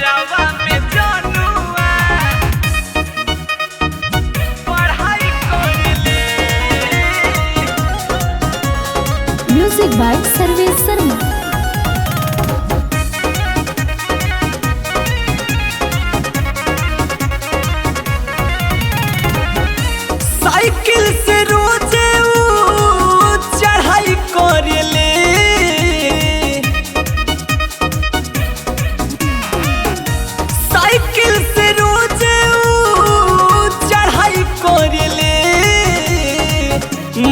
रवा में जानुआ पढ़ाई करले। Music by Sarvesh Sharma. Cycle से रोजे चढ़ाई करले। साइकिल से रोजे चढ़ाई करले।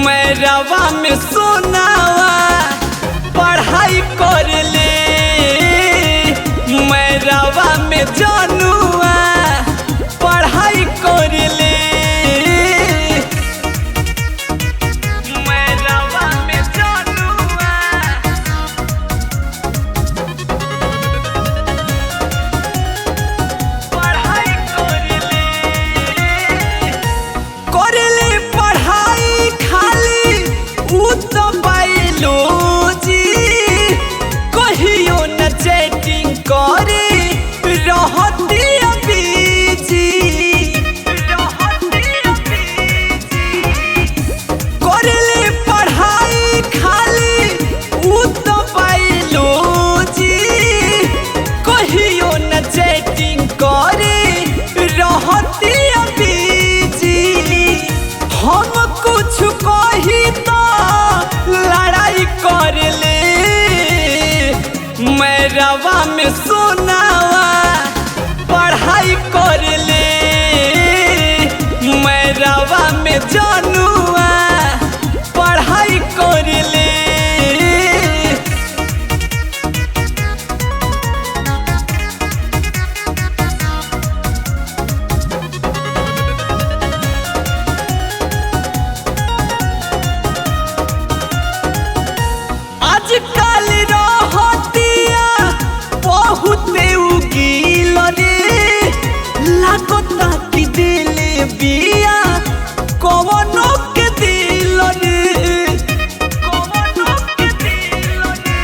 मैं रवा में सोनावा पढ़ाई करले। मैं रवा में जानुआ पढ़ाई करले। हम कुछ कही तो लड़ाई करले। मैं रवा में सोनावा पढ़ाई करले। मैं रवा में जानुआ पढ़ाई करले। आजकल रहतिया बहुत उगील रे। लागता कि दिले बिया कवनो के दिल रे। कवनो के दिल रे।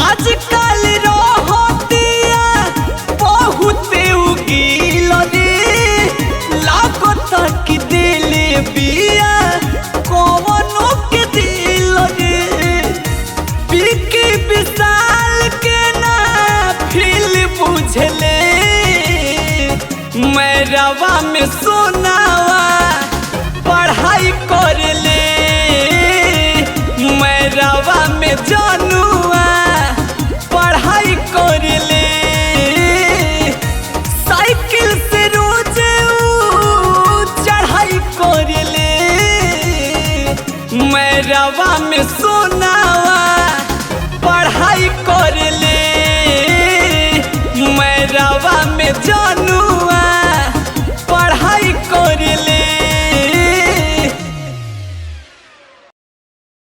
आजकल रहतिया बहुत उगील रे। लागता कि दिले बिया कवनो के दिल रे। विशाल के ना फील बुझले। मैं रवा में सोना